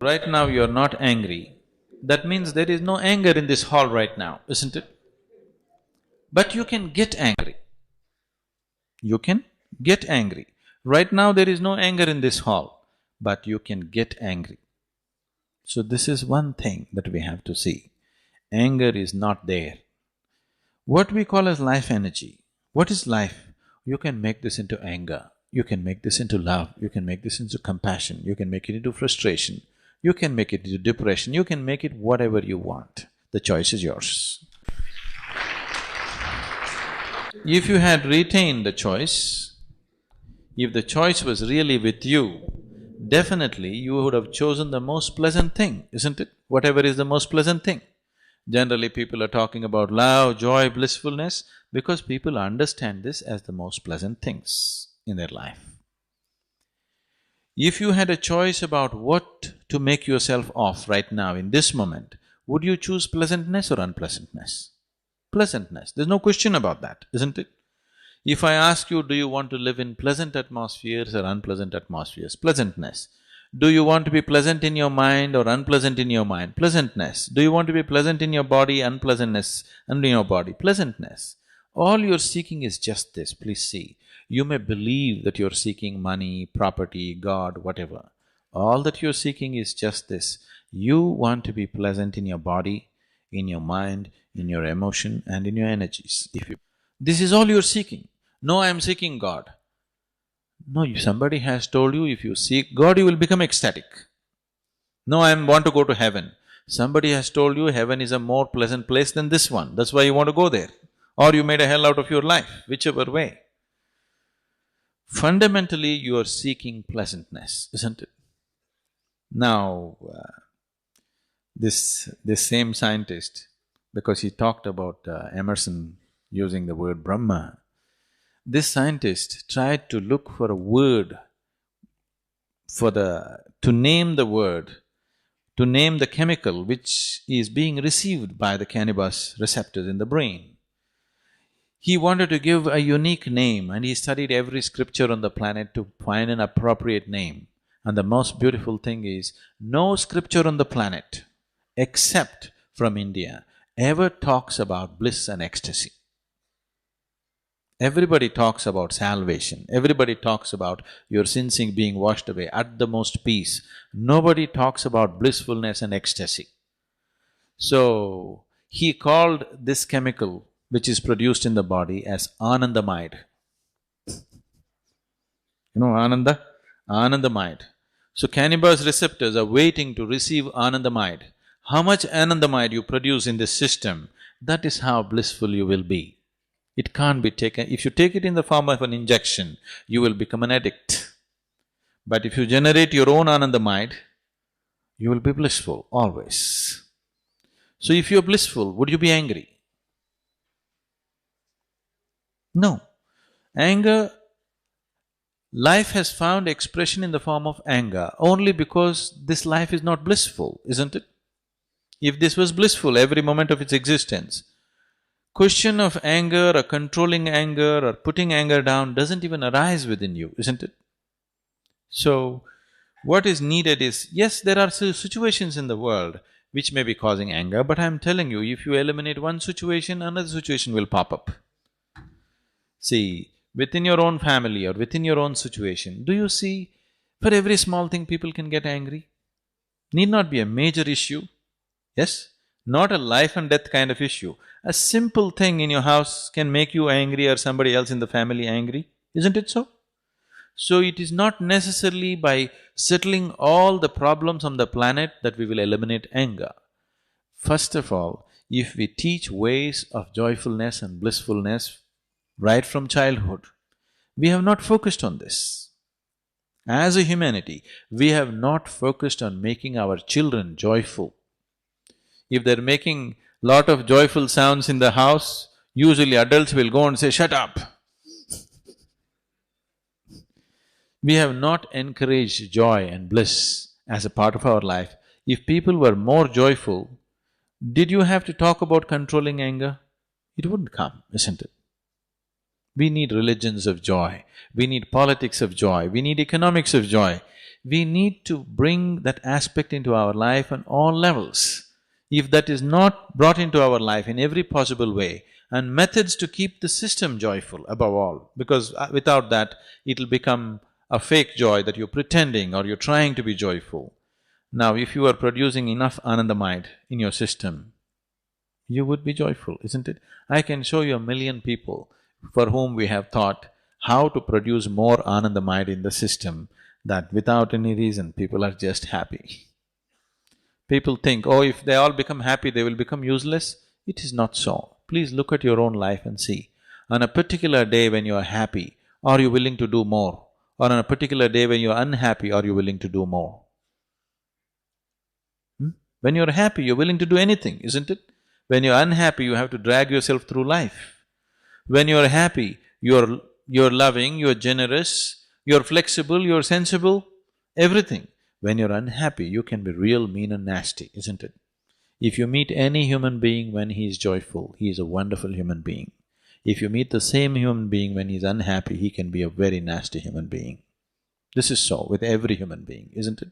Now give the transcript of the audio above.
Right now you're not angry, that means there is no anger in this hall right now, isn't it? But you can get angry. You can get angry. Right now there is no anger in this hall, but you can get angry. So this is one thing that we have to see. Anger is not there. What we call as life energy, what is life? You can make this into anger, you can make this into love, you can make this into compassion, you can make it into frustration, you can make it into depression, you can make it whatever you want. The choice is yours. If you had retained the choice, if the choice was really with you, definitely you would have chosen the most pleasant thing, isn't it? Whatever is the most pleasant thing. Generally, people are talking about love, joy, blissfulness, because people understand this as the most pleasant things in their life. If you had a choice about what to make yourself of right now in this moment, would you choose pleasantness or unpleasantness? Pleasantness, there's no question about that, isn't it? If I ask you, do you want to live in pleasant atmospheres or unpleasant atmospheres? Pleasantness. Do you want to be pleasant in your mind or unpleasant in your mind? Pleasantness. Do you want to be pleasant in your body, unpleasantness in your body? Pleasantness. All you're seeking is just this, please see. You may believe that you're seeking money, property, God, whatever. All that you're seeking is just this. You want to be pleasant in your body, in your mind, in your emotion and in your energies. This is all you're seeking. No, I'm seeking God. No, somebody has told you if you seek God, you will become ecstatic. No, I want to go to heaven. Somebody has told you heaven is a more pleasant place than this one, that's why you want to go there. Or you made a hell out of your life, whichever way. Fundamentally, you are seeking pleasantness, isn't it? Now, this same scientist, because he talked about Emerson using the word Brahma, this scientist tried to look for a word to name the word, to name the chemical which is being received by the cannabis receptors in the brain. He wanted to give a unique name and he studied every scripture on the planet to find an appropriate name. And the most beautiful thing is, no scripture on the planet, except from India, ever talks about bliss and ecstasy. Everybody talks about salvation, everybody talks about your sins being washed away, at the most peace. Nobody talks about blissfulness and ecstasy. So, he called this chemical which is produced in the body as Anandamide. You know Ananda? Anandamide. So cannabis receptors are waiting to receive Anandamide. How much Anandamide you produce in this system, that is how blissful you will be. It can't be taken… If you take it in the form of an injection, you will become an addict. But if you generate your own Anandamide, you will be blissful, always. So if you're blissful, would you be angry? No. Anger… Life has found expression in the form of anger only because this life is not blissful, isn't it? If this was blissful every moment of its existence, question of anger or controlling anger or putting anger down doesn't even arise within you, isn't it? So, what is needed is, yes, there are situations in the world which may be causing anger, but I'm telling you, if you eliminate one situation, another situation will pop up. See, within your own family or within your own situation, do you see, for every small thing people can get angry? Need not be a major issue, yes? Not a life and death kind of issue. A simple thing in your house can make you angry or somebody else in the family angry, isn't it so? So it is not necessarily by settling all the problems on the planet that we will eliminate anger. First of all, if we teach ways of joyfulness and blissfulness right from childhood, we have not focused on this. As a humanity, we have not focused on making our children joyful. If they're making lot of joyful sounds in the house, usually adults will go and say, "Shut up." We have not encouraged joy and bliss as a part of our life. If people were more joyful, did you have to talk about controlling anger? It wouldn't come, isn't it? We need religions of joy, we need politics of joy, we need economics of joy. we need to bring that aspect into our life on all levels. If that is not brought into our life in every possible way, and methods to keep the system joyful above all, because without that, it'll become a fake joy that you're pretending or you're trying to be joyful. Now, if you are producing enough Anandamide in your system, you would be joyful, isn't it? I can show you a million people for whom we have thought how to produce more Anandamide in the system, that without any reason, people are just happy. People think, oh, if they all become happy, they will become useless. It is not so. Please look at your own life and see. On a particular day when you are happy, are you willing to do more? Or on a particular day when you are unhappy, are you willing to do more? When you're happy, you're willing to do anything, isn't it? When you're unhappy, you have to drag yourself through life. When you're happy, you're loving, you're generous, you're flexible, you're sensible, everything. When you're unhappy, you can be real mean and nasty, isn't it? If you meet any human being when he is joyful, he is a wonderful human being. If you meet the same human being when he's unhappy, he can be a very nasty human being. This is so with every human being, isn't it?